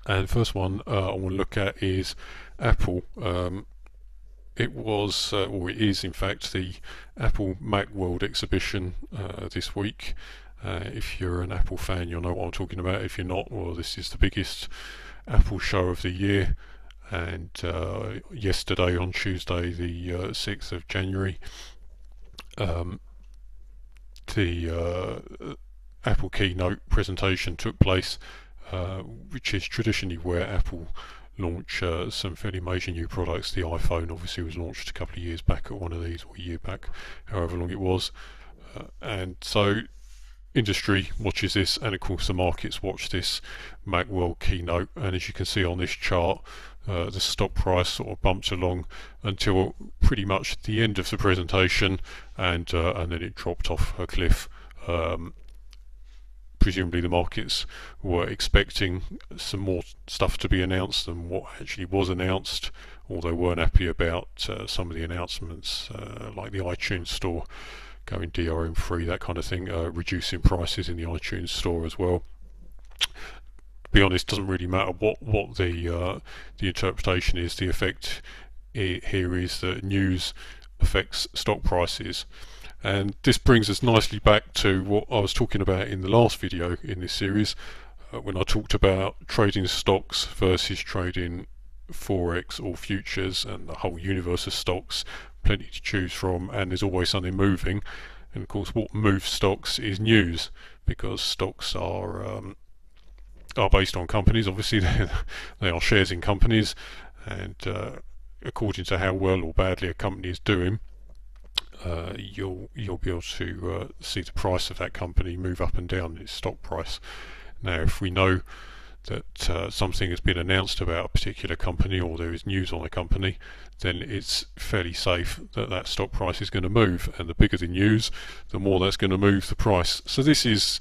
And the first one I want to look at is Apple. It was, or it is in fact, the Apple Macworld exhibition this week. If you're an Apple fan, you'll know what I'm talking about. If you're not, well, this is the biggest Apple show of the year. And yesterday, on Tuesday, the 6th of January, um, the Apple keynote presentation took place, which is traditionally where Apple launch some fairly major new products. The iPhone obviously was launched a couple of years back at one of these, or a year back, however long it was. And so industry watches this, and of course the markets watch this Macworld keynote. And as you can see on this chart, the stock price sort of bumped along until pretty much the end of the presentation, and then it dropped off a cliff. Presumably the markets were expecting some more stuff to be announced than what actually was announced, although weren't happy about some of the announcements, like the iTunes store going DRM free, that kind of thing, reducing prices in the iTunes store as well. To be honest, doesn't really matter what the interpretation is. The effect here is that news affects stock prices. And this brings us nicely back to what I was talking about in the last video in this series, when I talked about trading stocks versus trading Forex or futures, and the whole universe of stocks, plenty to choose from, and there's always something moving. And of course what moves stocks is news, because stocks are based on companies. Obviously they are shares in companies, and according to how well or badly a company is doing, you'll be able to see the price of that company move up and down, its stock price. Now, if we know that something has been announced about a particular company, or there is news on a company, then it's fairly safe that that stock price is going to move, and the bigger the news, the more that's going to move the price. So this is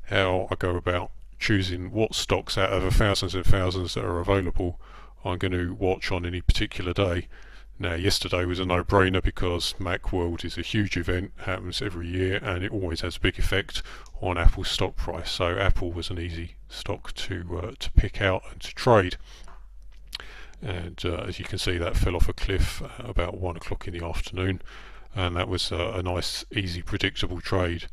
how I go about choosing what stocks out of the thousands and thousands that are available I'm going to watch on any particular day. Now, yesterday was a no-brainer because Macworld is a huge event, happens every year, and it always has a big effect on Apple's stock price. So Apple was an easy stock to pick out and to trade. And as you can see, that fell off a cliff about 1 o'clock in the afternoon, and that was a nice, easy, predictable trade.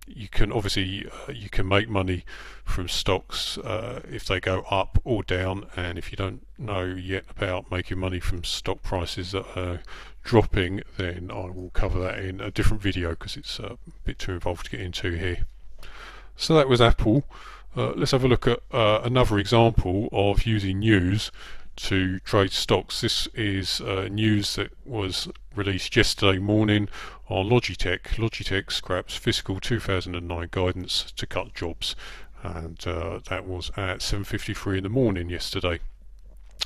You can obviously you can make money from stocks if they go up or down, and if you don't know yet about making money from stock prices that are dropping, then I will cover that in a different video because it's a bit too involved to get into here. So that was Apple. Let's have a look at another example of using news to trade stocks. This is news that was released yesterday morning on Logitech. Logitech scraps fiscal 2009 guidance to cut jobs, and that was at 7:53 in the morning yesterday.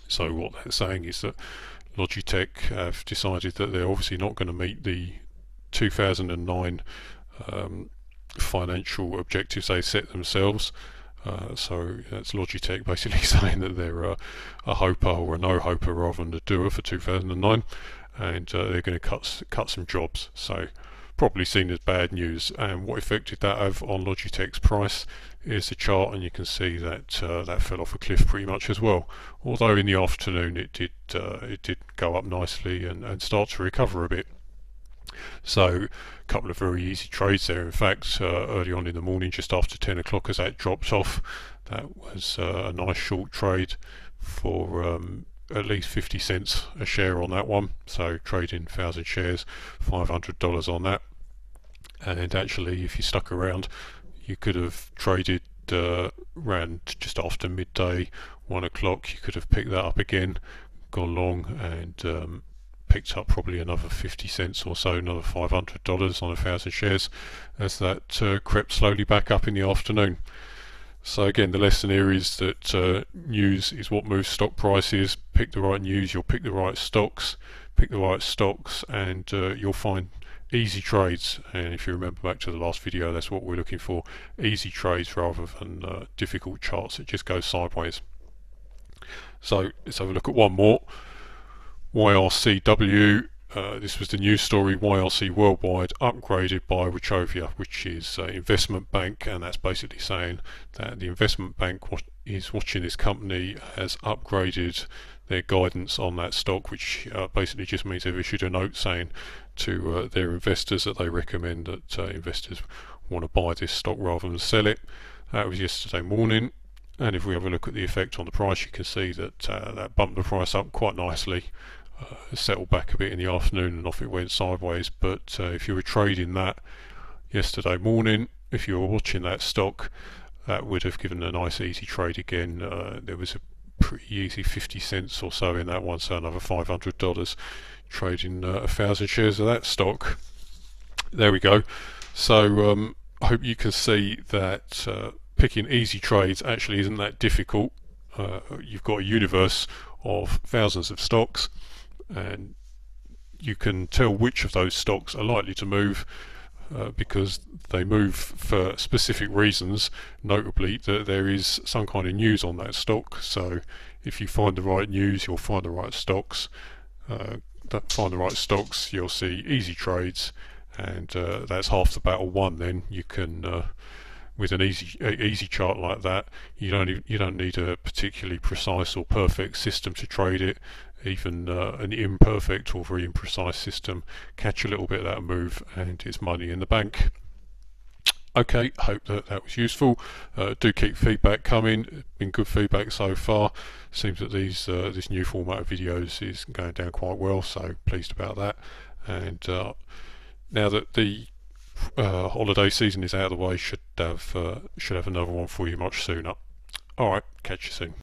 So what that's saying is that Logitech have decided that they're obviously not going to meet the 2009 financial objectives they set themselves. So that's Logitech basically saying that they're a hoper, or a no-hoper rather than a doer, for 2009, and they're going to cut some jobs. So probably seen as bad news. And what effect did that have on Logitech's price is the chart, and you can see that that fell off a cliff pretty much as well. Although in the afternoon it did go up nicely and start to recover a bit. So a couple of very easy trades there. In fact, early on in the morning, just after 10 o'clock, as that dropped off, that was a nice short trade for at least 50 cents a share on that one. So trading 1,000 shares, $500 on that. And actually, if you stuck around, you could have traded around just after midday, 1 o'clock. You could have picked that up again, gone long, and picked up probably another 50 cents or so, another $500 on 1,000 shares, as that crept slowly back up in the afternoon. So again, the lesson here is that news is what moves stock prices. Pick the right news, you'll pick the right stocks, and you'll find easy trades. And if you remember back to the last video, that's what we're looking for, easy trades rather than difficult charts that just go sideways. So let's have a look at one more. YRCW, this was the news story. YRC Worldwide upgraded by Wachovia, which is an investment bank, and that's basically saying that the investment bank is watching this company has upgraded their guidance on that stock, which basically just means they've issued a note saying to their investors that they recommend that investors want to buy this stock rather than sell it. That was yesterday morning, and if we have a look at the effect on the price, you can see that that bumped the price up quite nicely. Settled back a bit in the afternoon and off it went sideways. But if you were trading that yesterday morning, if you were watching that stock, that would have given a nice easy trade again. There was a pretty easy 50 cents or so in that one, so another $500 trading 1,000 shares of that stock. There we go. So I hope you can see that picking easy trades actually isn't that difficult. You've got a universe of thousands of stocks, and you can tell which of those stocks are likely to move because they move for specific reasons, notably that there is some kind of news on that stock. So if you find the right news, you'll find the right stocks. Find the right stocks, you'll see easy trades, and that's half the battle won. Then you can with an easy chart like that, you don't need a particularly precise or perfect system to trade it. Even an imperfect or very imprecise system, catch a little bit of that move and it's money in the bank. Okay, hope that was useful. Do keep feedback coming. Been good feedback so far. Seems that this new format of videos is going down quite well, so pleased about that. And now that the holiday season is out of the way, should have another one for you much sooner. All right, catch you soon.